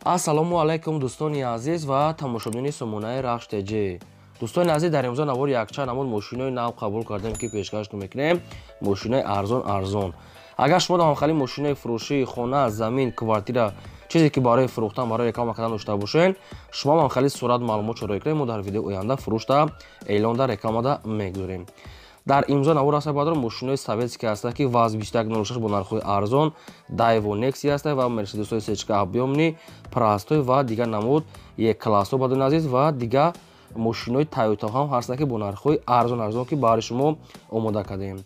ассалому алайкум дӯстони азиз ва тамошобини сомонаи Рахш ТГ. Дӯстони азиз, дар имрӯза навори якчанд намуд мошинои нав қабул кардем ки пешкаш мекунем. Мошинои арзон. Агар шумо дар хали мошинои фурӯшии хона, замин, квартира, чизе ки барои фурӯхтан, барои реклама кардан дошта бошед, шумо хали сурат маълумот чорои кунем. Мо дар видеои оянда фурӯшта, эълонда, рекламада мегузорем. дар имзо навор аста бадро мошинои советский аста ки ВАЗ 2106 бо нархҳои арзон, Daewoo Nexia аста ва Mercedes сечка объёмни, простой ва дигар намуд Е-классо бадони азиз ва дигар мошинои Toyota ҳам ҳастанд ки бо нархҳои арзон ки барои шумо омода кардем.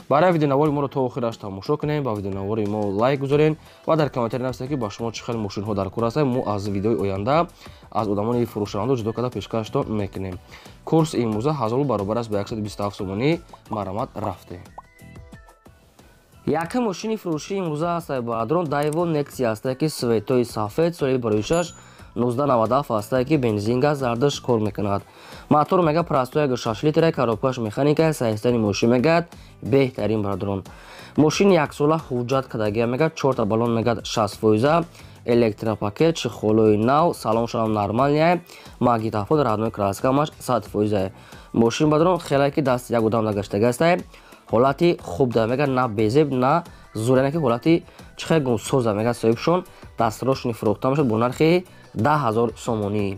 Барои видеонавори моро то охираш тамошо кунем, ба видеонавори мо лайк гузорен ва дар комментари нависед ки ба шумо чӣ хел мошинҳо дар кор ҳастанд. Мо аз видеои оянда аз одамони фурӯшанда ҷудо карда пешкаштон мекунем. Курс имрӯза 1000 баробар аст ба 127 сомонӣ. Марамат рафте. Якум мошини фурӯшии имрӯза аст ба адрон Daewoo Nexia аст ки светои сафед соли барои 6 1997 аст ки бензин газ зардаш кор мекунад. Мотор мега простой 6 литр, коробкаш механика, саистани мошин мега беҳтарин бадрон. Мошин як сола ҳуҷҷат кардагия мега 4 та баллон мега 60%, электропакет, чихолои нав, салоншам нормалния, магнитофон, родной краскамаш 100%. Мошин бадрон хеле ки даст як одам дагаштага аст. ҳолати хуб да мега на безеб на зурена ки ҳолати чихегун соза мега соҳибшон дастрошни фурӯхта мешад бо нархи 10000 сомонӣ.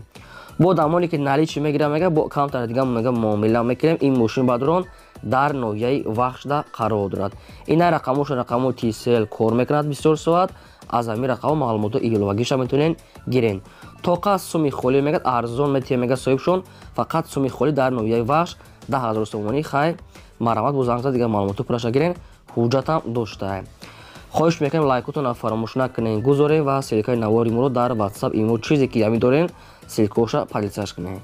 бо дамоне ки наличи мегирам мега бо камтар дига мега муомила мекунем. ин мошин бадрон дар ноҳияи Вахшда қарор дорад. ина рақамо тисел кор мекунад бисёр соат. аз ҳамин рақамо маълумоти иловагиша метавонен гирен. тоқа суми холӣ мегад арзон метия мега соҳибшон фақат суми холӣ дар ноҳияи Вахш 10000 сомонӣ. хай марамат бо зангза дига маълумоти пураша гирен. ҳуҷҷатам дошта. хоҳиш мекунем лайкотона фаромӯш накунен гузорен ва силкаи навори моро дар WhatsApp имо чизе ки ҳами дорен силкоша подлисаш кунен.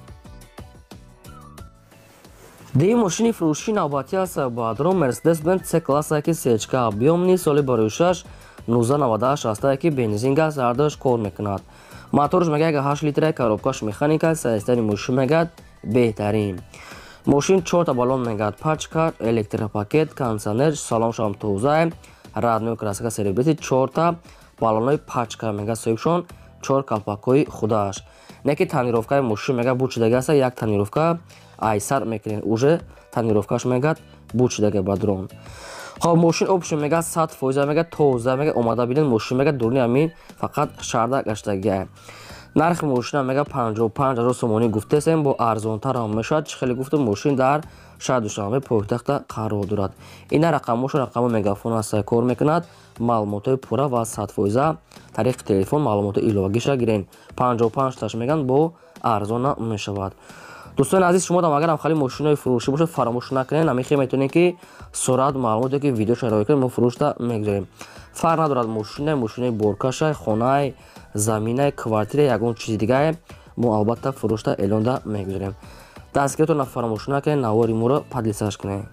ди мошини фурӯшии навбатӣ аст ба адрон Mercedes-Benz C-класса ки сечка объёмни соли барои 6 1998 аст ки бензин газ зардаш кор мекунад. моторш мега 8 литр, коробкаш механика, саистани мошин мега беҳтарин. мошин 4 та баллон мега пачка, электропакет, кондиционер, салоншам тоза, родной краска серебрити, 4 та баллонои пачка мега соҳибшон, 4 калпакҳои худаш. не ки танировкаи мошин мега бучидага аст, як танировка айсар мекунен уже танировкаш мега бучидага бадрон. хоб мошин опшн мега 100% мега тоза мега омада биден мошин мега дурни амин фақат шарда гаштагия. нархи мошина мега 55000 сомонӣ гуфтесем бо арзонтар ҳам мешавад. чӣ хеле гуфтам мошин дар шаҳри Душанбе пойтахта қарор дорад. ина рақамо мегафон аст кор мекунад. маълумоти пурра ва 100% тариқи телефон маълумоти иловагиша гирен. 55 таш меган бо арзона мешавад. дӯстони азиз, шумо дам агарам хали мошинои фурӯшӣ бошад фаромӯш накунед. ҳамихе метавонед ки сурат маълумоте ки видео шарои кунед мо фурӯшта мегузорем. фарқ надорад мошинаи боркаша, хонаи, заминаи, квартира, ягон чизи дигае мо албатта фурӯшта эълонда мегузорем. дастгиритона фаромӯш накунед, навори моро подлисаш кунед.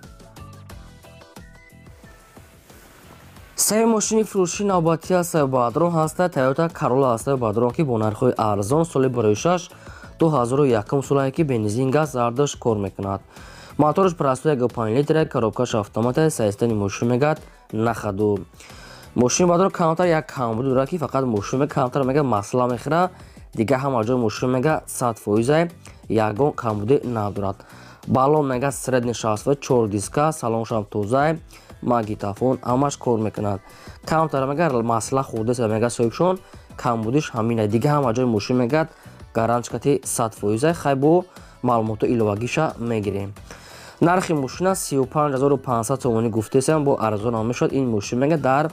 се мошини фурӯшии навбатӣ аст ба адрон ҳаст Toyota Corolla аст ба адрон ки бо нархҳои арзон соли барои 6 2001 солае ки бензин газ зардаш кор мекунад. моторш простой 5 литр, коробкаш автомат, саистани мошин мега нахаду. мошин бадрон камтар як камбуд дорад ки фақат мошин мега камтар мега масла мехӯрад. дига ҳама ҷои мошин мега 100% ягон камбуди надорад. баллон мега средни 64 диска, салоншам тоза, магнитофон ҳамаш кор мекунад. камтар мега масла хурдеса мега соҳибшон камбудиш ҳамина. дига ҳама ҷои мошин мега гарантикати 100%. хай бо маълумоти иловагиша мегирем. нархи мошина 35500 сомонӣ гуфтесам бо арзон ҳам мешавад. ин мошин мега дар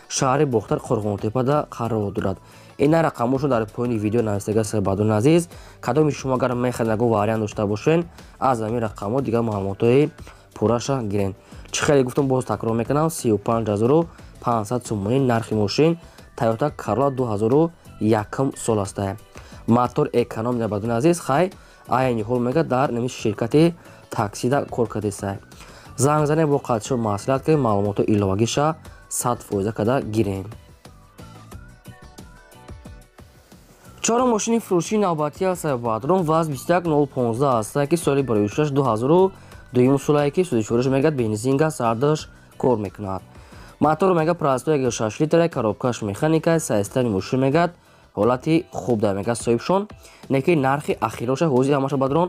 шаҳри бохтар қурғонтепада қарор дорад. ина рақамошо дар поини видео навистага аст бадони азиз. кадоми шумо агар мехоҳед ягон вариант дошта бошед аз ҳамин рақамо дига маълумотҳои пурраша гирен. чӣ хеле гуфтам боз такрор мекунам 35500 сомонӣ нархи мошин Toyota Corolla 2001 сол аст. мотор эконом бадони азиз. хай айни ҳол мега дар нами ширкати таксида кор кардеса. занг зане бо қатшо маслиҳат ки маълумоти иловагиша 100% када гирен. чорум мошини фурӯшии навбатӣ аст ба адрон ВАЗ 21015 аст ки соли барои 6 2002 солае ки 34 мега бензин газ зардаш кор мекунад. мотор мега простой 6 литр, коробкаш механика, саистани мошин мега ҳолати хуб дар мега соҳибшон не ки нархи ахироша ҳозир ҳамаша бадрон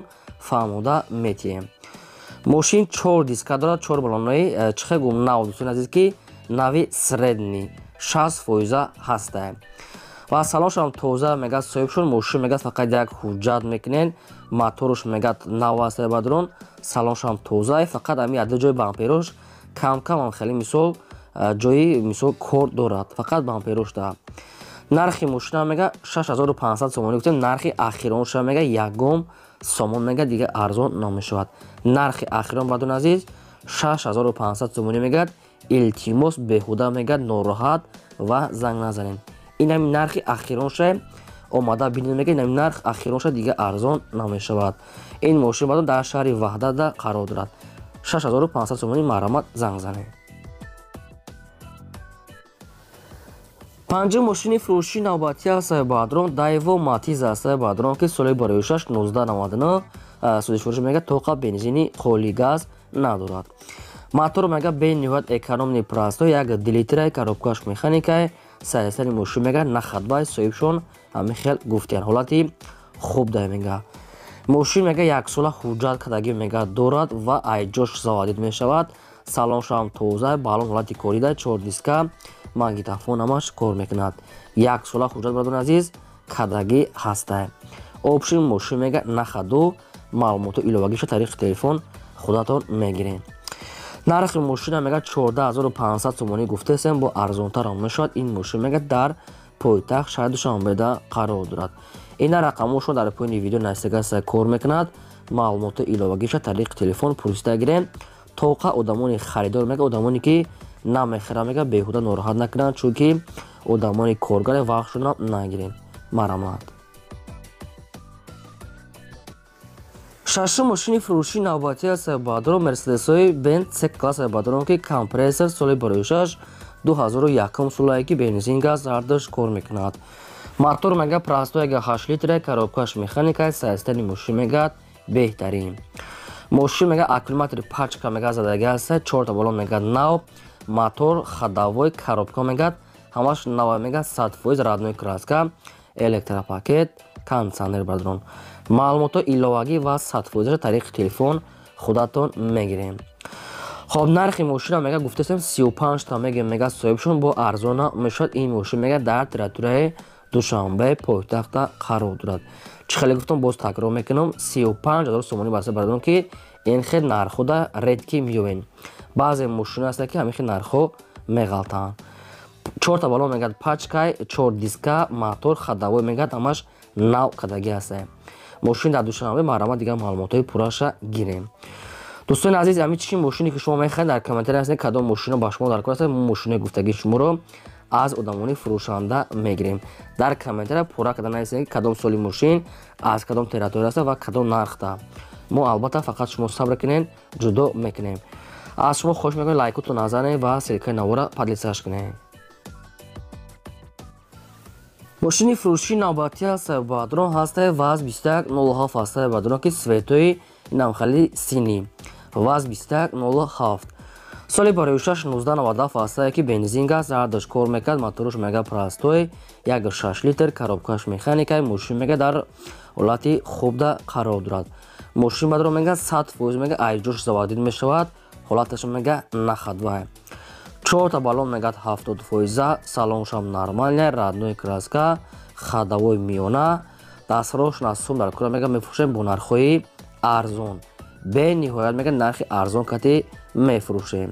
фаҳмода метиҳем. мошин 4 диска дорад, 4 балонои чихегум нав дӯстони азиз ки нави средни 60% ҳастае ва салоншам тоза мегад соҳибшон. мошин мегад фақат як ҳуҷҷат мекунен, моторуш мегад нав ҳастае бадрон, салоншам тозае, фақат ами аду ҷои бамперош кам ам хеле мисол ҷои мисол кор дорад, фақат бамперош дорад. нархи мошина мега 6500 сомонӣ гуфтем, нархи ахиронша мега ягом сомон мега дига арзон намешавад. нархи ахирон бадон азиз 6500 сомонӣ мегад. илтимос беҳуда мегад, нороҳат ва занг назанем. инами нархи ахиронша омада бинед мега, инами нарх ахиронша дига арзон намешавад. ин мошин бадон дар шаҳри ваҳдада қарор дорад. 6500 сомонӣ марҳамат занг занем. панҷум мошини фурӯшии навбатӣ ҳастаи бадрон Daewoo Matiz ҳастаи бадрон ки соли барои 6 1999 судиш фурӯш мега тоқа бензини холи газ надорад. мотор мега бениҳоят экономни простой, як делитраи коробкаш механикаи сайстани мошин мега нахадбаи соҳибшон ҳами хел гуфтиян ҳолати хуб дай мега. мошин мега яксола ҳуҷҷат кардагӣ мега дорад ва айҷош заводид мешавад. салоншам тоза, балон ҳолати корида, 4 диска, магнитофонамаш кор мекунад. яксола ҳуҷҷат барадон азиз кардагӣ ҳастае. опшин мошин мега нахаду маълумоту иловагиша тариқи телефон худатон мегирем. нархи мошина мега 14500 сомонӣ гуфтесем, бо арзонтарам мешавад. ин мошин мега дар пойтахт шаҳри Душанбеда қарор дорад. ина рақамошон дар поини видео навистагаса кор мекунад. маълумоту иловагиша тариқи телефон пурсида гирем. тоқа одамони харидор мега, одамоне ки намехӯрад мега беҳуда нороҳат накунанд, чунки одамони коргаре вақтшона нагирем. марҳамат. шашум мошини фурӯшии навбатӣ ҳастаи бадрон Mercedes-ҳои Benz C-класаи бадрон ки компрессор соли барои 6 2001 солае ки бензин газ зардаш кор мекунад. мотор мега простой 8 литраи коробкаш механикаи сайстани мошин мегад беҳтарин. мошин мега аккумулятори пачка мега задаги ҳастаи 4 та балон мегад нав, мотор ходовой, коробка мегад ҳамаш нав мега 100% родной краска, электропакет, кондитсионер бадрон. маълумоту иловагӣ ва 100% тариқи телефон худатон мегирем. хоб нархи мошина мега гуфтесем 35 та мега соҳибшон бо арзона мешавад. ин мошин мега дар территорияи Душанбе пойтахта қарор дорад. чӣ хеле гуфтам, боз такрор мекунам, 35000 сомонӣ баста барадон ки ин хел нархҳода редки меёвен. баъзе мошина ҳаста ки ҳамин хел нархҳо меғалтаанд. 4 та балон мегад пачкай, 4 диска, мотор ходовой мегад ҳамаш нав кардагӣ ҳастае. мошин дар Душанбе марҳамат дига маълумотҳои пурраша гирем. дӯстони азиз, ами чӣ мошине ки шумо мехоҳед дар комментари ҳастед, кадом мошина ба шумо дар кор аст, мошинаи гуфтагии шуморо аз одамони фурӯшанда мегирем. дар комментари пурра карда нависед ки кадом соли мошин аз кадом территория аст ва кадом нархда. мо албатта фақат шумо сабр кунед, ҷудо мекунем. аз шумо хоҳиш мекунем лайкотон назанед ва ссилкаи навора подлисаш кунед. мошини фурӯшии навбатӣ ҳастаи бадрон ҳастаи ВАЗ 2107 ҳастаи бадрон ки светои инам хали синӣ ВАЗ 2107 соли барои 6 1997 ҳастае ки бензин газ зардаш кор мекард. моторуш мега простой 1.6 литр, коробкаш механикаи мошин мега дар ҳолати хубда қарор дорад. мошин бадрон мега 100% мега айҷош заводид мешавад, ҳолаташ мега нахадвае. 4 та балон мегад 70%, салоншам нормальная, родной краска, ходовой миёна, дастрош насум дар кора мега мефурӯшем бо нархҳои арзон. бениҳоят мега нархи арзон кати мефурӯшем.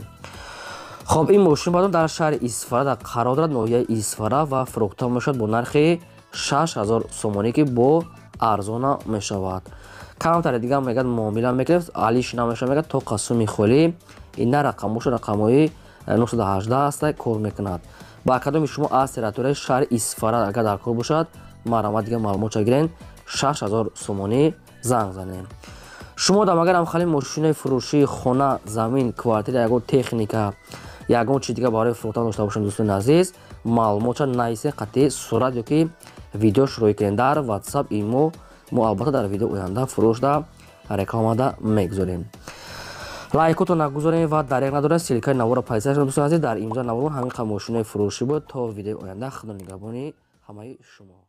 хоб ин мошин баъдон дар шаҳри Исфара қарор дорад, ноҳияи Исфара ва фурӯхта мешавад бо нархи 6000 сомонӣ ки бо арзона мешавад. камтари дига мегад муомила мекунем, алиш намешавад мегад то қасуми холӣ. ина рақамоша рақамҳои 918 ҳастай кор мекунад. ба кадоми шумо аз территорияи шаҳри Исфара агар дар кор бошад, марҳамат дига маълумотша гирен, 6000 сомонӣ занг занем. шумо дамагар ҳамхали мошинаи фурӯшии хона, замин, квартира, ягон техника, ягон чиз дига барои фурӯхтан дошта бошем, дӯстони азиз, маълумотша нависед, қатъи сурат ёки видео шурӯъ кунед дар WhatsApp, имо мо албатта дар видео оянда фурӯшда рекламада мегузорем. лайкото нагузорем ва дареқ надоред ссилкаи навора пайдасаш дӯстони азиз. дар имзо навор ҳамин мошинаи фурӯшӣ буд. то видеои оянда худо нигаҳбони ҳамаи шумо.